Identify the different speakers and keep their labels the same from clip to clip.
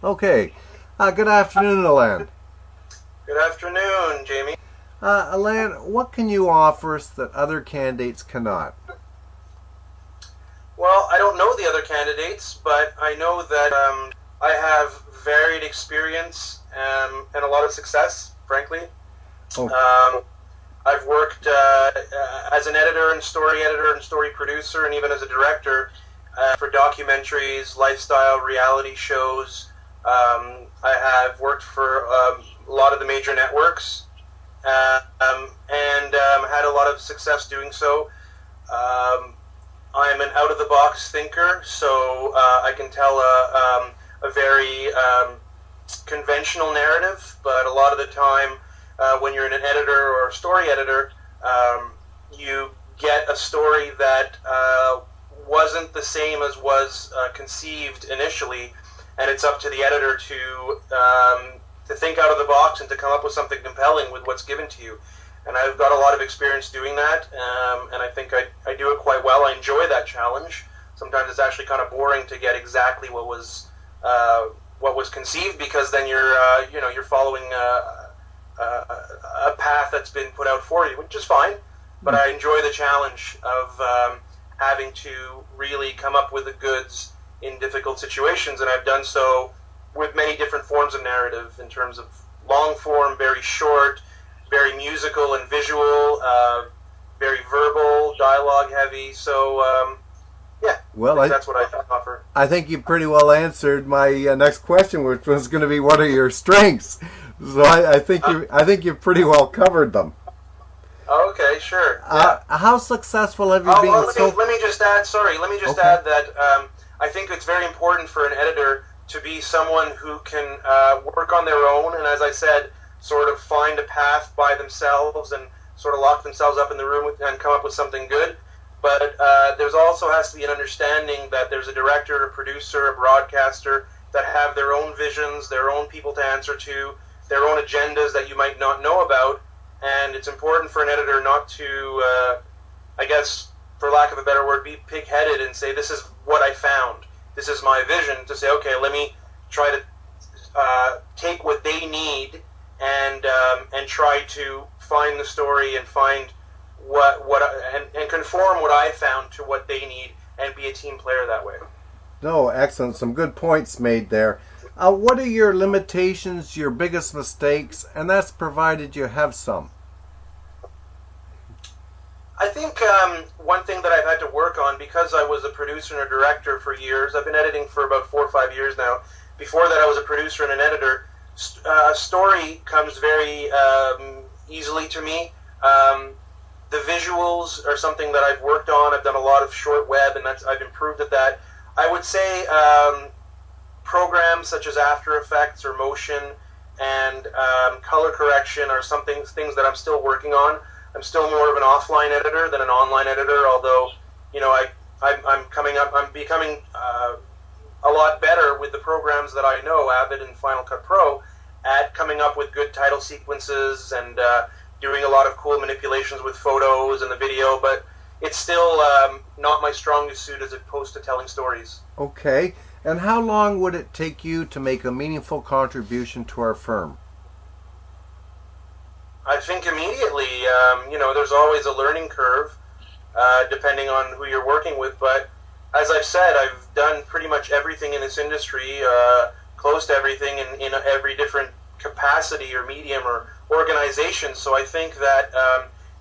Speaker 1: Okay. Good afternoon, Ilan.
Speaker 2: Good afternoon, Jamie.
Speaker 1: Ilan, what can you offer us that other candidates cannot?
Speaker 2: Well, I don't know the other candidates, but I know that I have varied experience and a lot of success, frankly.
Speaker 1: Oh,
Speaker 2: Um, I've worked as an editor and story producer, and even as a director for documentaries, lifestyle, reality shows. I have worked for a lot of the major networks and had a lot of success doing so. I'm an out-of-the-box thinker, so I can tell a very conventional narrative, but a lot of the time when you're an editor or a story editor, you get a story that wasn't the same as was conceived initially, and it's up to the editor to think out of the box and to come up with something compelling with what's given to you. And I've got a lot of experience doing that, and I think I do it quite well. I enjoy that challenge. Sometimes it's actually kind of boring to get exactly what was conceived, because then you're following a path that's been put out for you, which is fine. But I enjoy the challenge of having to really come up with the goods in difficult situations, and I've done so with many different forms of narrative, in terms of long form, very short, very musical and visual, very verbal, dialogue heavy. So, yeah,
Speaker 1: well,
Speaker 2: that's what I offer.
Speaker 1: I think you pretty well answered my next question, which was going to be, what are your strengths? So I think you've pretty well covered them.
Speaker 2: Okay, sure. Yeah.
Speaker 1: How successful have you been?
Speaker 2: Well, let me just add. Sorry, let me just add that I think it's very important for an editor to be someone who can work on their own, and as I said, sort of find a path by themselves and sort of lock themselves up in the room and come up with something good. But there's also has to be an understanding that there's a director, a producer, a broadcaster that have their own visions, their own people to answer to, their own agendas that you might not know about. And it's important for an editor not to, I guess, for lack of a better word, be pig-headed and say, this is what I found, this is my vision, to say, okay, let me try to take what they need and try to find the story and find and conform what I found to what they need, and be a team player that way.
Speaker 1: No, excellent. Some good points made there. What are your limitations, your biggest mistakes, and that's provided you have some?
Speaker 2: I think one thing that I've had to work on, because I was a producer and a director for years, I've been editing for about 4 or 5 years now. Before that, I was a producer and an editor. Story comes very easily to me. The visuals are something that I've worked on. I've done a lot of short web, and I've improved at that. I would say programs such as After Effects or Motion and color correction are things that I'm still working on. I'm still more of an offline editor than an online editor, although I'm becoming a lot better with the programs that I know, Avid and Final Cut Pro, at coming up with good title sequences and doing a lot of cool manipulations with photos and the video, but it's still not my strongest suit as opposed to telling stories.
Speaker 1: Okay. And how long would it take you to make a meaningful contribution to our firm?
Speaker 2: I think immediately. There's always a learning curve depending on who you're working with, but as I've said, I've done pretty much everything in this industry, close to everything in every different capacity or medium or organization, so I think that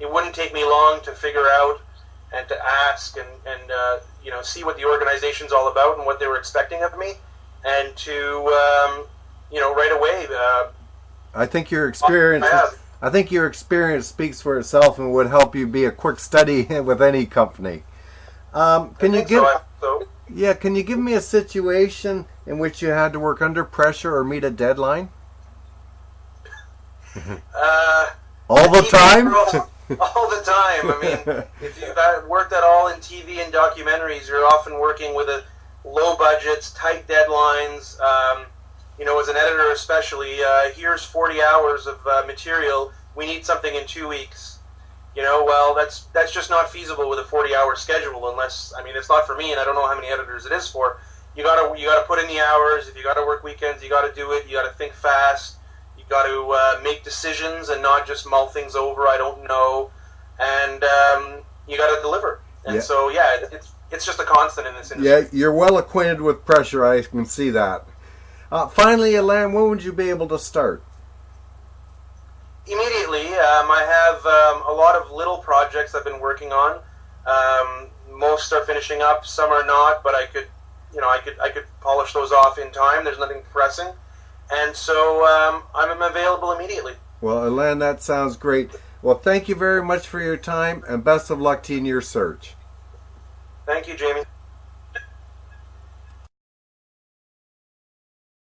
Speaker 2: it wouldn't take me long to figure out and to ask and see what the organization's all about and what they were expecting of me, and to right away.
Speaker 1: I think your experience. I think your experience speaks for itself and would help you be a quick study with any company. Can you give me a situation in which you had to work under pressure or meet a deadline? All the time?
Speaker 2: All the time. I mean, if you've worked at all in TV and documentaries, you're often working with low budgets, tight deadlines. As an editor especially, here's 40 hours of material. We need something in 2 weeks. Well, that's just not feasible with a 40-hour schedule, unless, it's not for me, and I don't know how many editors it is for. you gotta put in the hours. If you gotta work weekends, you gotta do it. You gotta think fast. You gotta make decisions and not just mull things over. I don't know, and you gotta deliver. And so it's just a constant in this industry.
Speaker 1: Yeah, you're well acquainted with pressure. I can see that. Finally, Ilan, when would you be able to start?
Speaker 2: Immediately. I have a lot of little projects I've been working on. Most are finishing up, some are not, but I could polish those off in time. There's nothing pressing, and so I'm available immediately.
Speaker 1: Well, Ilan, that sounds great. Well, thank you very much for your time, and best of luck to you in your search.
Speaker 2: Thank you, Jamie.